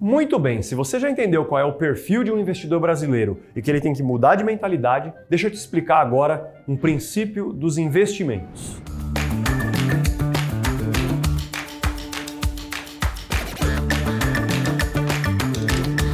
Muito bem, se você já entendeu qual é o perfil de um investidor brasileiro e que ele tem que mudar de mentalidade, deixa eu te explicar agora um princípio dos investimentos.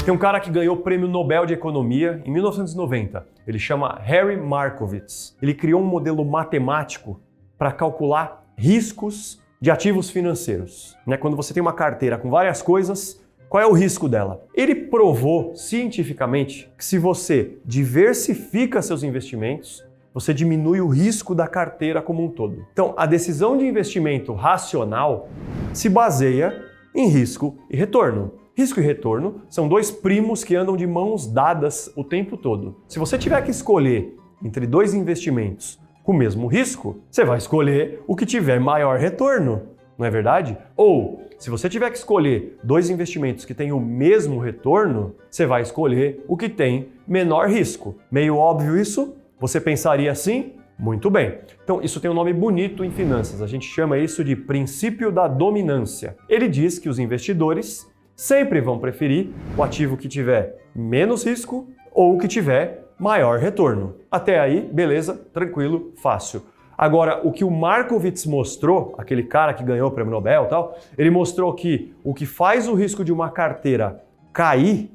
Tem um cara que ganhou o Prêmio Nobel de Economia em 1990. Ele chama Harry Markowitz. Ele criou um modelo matemático para calcular riscos de ativos financeiros. Quando você tem uma carteira com várias coisas, qual é o risco dela? Ele provou cientificamente que se você diversifica seus investimentos, você diminui o risco da carteira como um todo. Então, a decisão de investimento racional se baseia em risco e retorno. Risco e retorno são dois primos que andam de mãos dadas o tempo todo. Se você tiver que escolher entre dois investimentos com o mesmo risco, você vai escolher o que tiver maior retorno, não é verdade? Ou, se você tiver que escolher dois investimentos que têm o mesmo retorno, você vai escolher o que tem menor risco. Meio óbvio isso? Você pensaria assim? Muito bem. Então, isso tem um nome bonito em finanças. A gente chama isso de princípio da dominância. Ele diz que os investidores sempre vão preferir o ativo que tiver menos risco ou o que tiver maior retorno. Até aí, beleza, tranquilo, fácil. Agora, o que o Markowitz mostrou, aquele cara que ganhou o Prêmio Nobel e tal, ele mostrou que o que faz o risco de uma carteira cair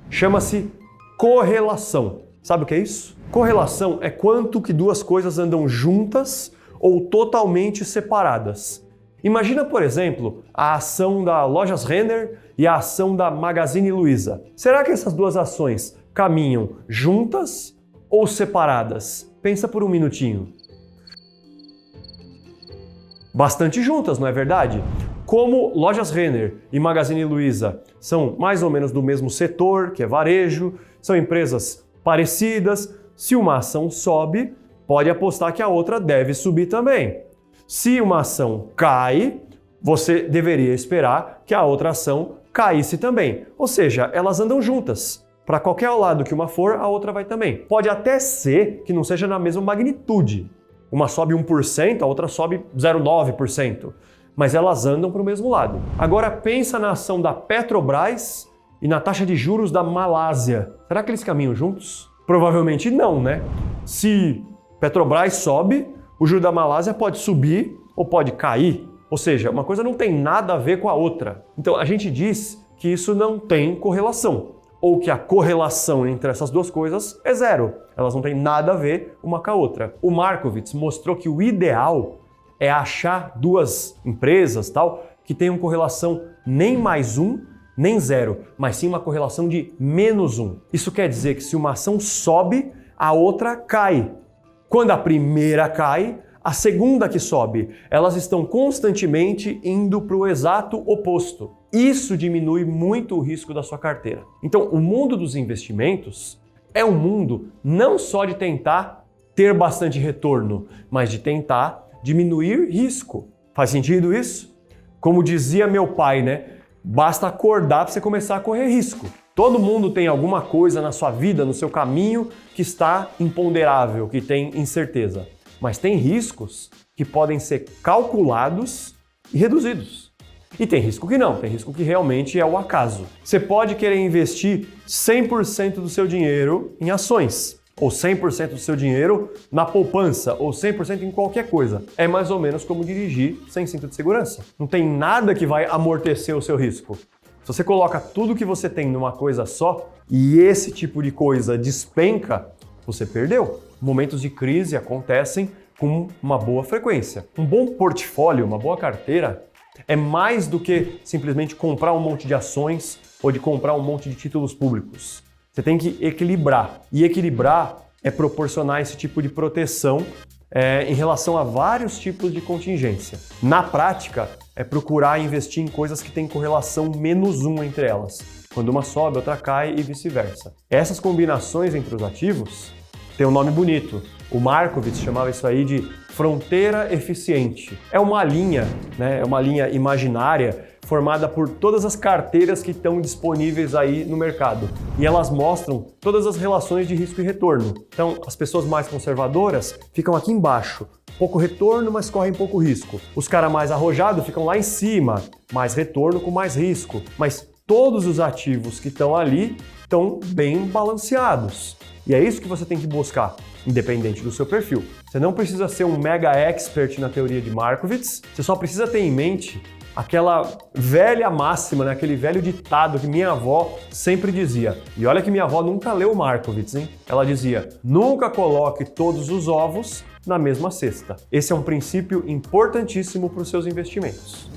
chama-se correlação. Sabe o que é isso? Correlação é quanto que duas coisas andam juntas ou totalmente separadas. Imagina, por exemplo, a ação da Lojas Renner e a ação da Magazine Luiza. Será que essas duas ações caminham juntas ou separadas? Pensa por um minutinho. Bastante juntas, não é verdade? Como Lojas Renner e Magazine Luiza são mais ou menos do mesmo setor, que é varejo, são empresas parecidas, se uma ação sobe, pode apostar que a outra deve subir também. Se uma ação cai, você deveria esperar que a outra ação caísse também. Ou seja, elas andam juntas. Para qualquer lado que uma for, a outra vai também. Pode até ser que não seja na mesma magnitude. Uma sobe 1%, a outra sobe 0,9%. Mas elas andam para o mesmo lado. Agora pensa na ação da Petrobras e na taxa de juros da Malásia. Será que eles caminham juntos? Provavelmente não, né? Se Petrobras sobe, o juro da Malásia pode subir ou pode cair. Ou seja, uma coisa não tem nada a ver com a outra. Então a gente diz que isso não tem correlação. Ou que a correlação entre essas duas coisas é zero. Elas não têm nada a ver uma com a outra. O Markowitz mostrou que o ideal é achar duas empresas que tenham correlação nem mais um, nem zero, mas sim uma correlação de -1. Isso quer dizer que se uma ação sobe, a outra cai. Quando a primeira cai, a segunda que sobe. Elas estão constantemente indo para o exato oposto. Isso diminui muito o risco da sua carteira. Então, o mundo dos investimentos é um mundo não só de tentar ter bastante retorno, mas de tentar diminuir risco. Faz sentido isso? Como dizia meu pai, né? Basta acordar para você começar a correr risco. Todo mundo tem alguma coisa na sua vida, no seu caminho, que está imponderável, que tem incerteza. Mas tem riscos que podem ser calculados e reduzidos. E tem risco que não, tem risco que realmente é o acaso. Você pode querer investir 100% do seu dinheiro em ações, ou 100% do seu dinheiro na poupança, ou 100% em qualquer coisa. É mais ou menos como dirigir sem cinto de segurança. Não tem nada que vai amortecer o seu risco. Se você coloca tudo que você tem numa coisa só e esse tipo de coisa despenca, você perdeu. Momentos de crise acontecem com uma boa frequência. Um bom portfólio, uma boa carteira, é mais do que simplesmente comprar um monte de ações ou de comprar um monte de títulos públicos. Você tem que equilibrar. E equilibrar é proporcionar esse tipo de proteção em relação a vários tipos de contingência. Na prática, é procurar investir em coisas que têm correlação -1 entre elas. Quando uma sobe, outra cai e vice-versa. Essas combinações entre os ativos têm um nome bonito. O Markowitz chamava isso aí de fronteira eficiente. É uma linha, né? É uma linha imaginária formada por todas as carteiras que estão disponíveis aí no mercado. E elas mostram todas as relações de risco e retorno. Então, as pessoas mais conservadoras ficam aqui embaixo. Pouco retorno, mas correm pouco risco. Os caras mais arrojados ficam lá em cima. Mais retorno com mais risco. Mas todos os ativos que estão ali estão bem balanceados. E é isso que você tem que buscar, independente do seu perfil. Você não precisa ser um mega expert na teoria de Markowitz, você só precisa ter em mente aquela velha máxima, né? Aquele velho ditado que minha avó sempre dizia. E olha que minha avó nunca leu Markowitz, hein? Ela dizia: nunca coloque todos os ovos na mesma cesta. Esse é um princípio importantíssimo para os seus investimentos.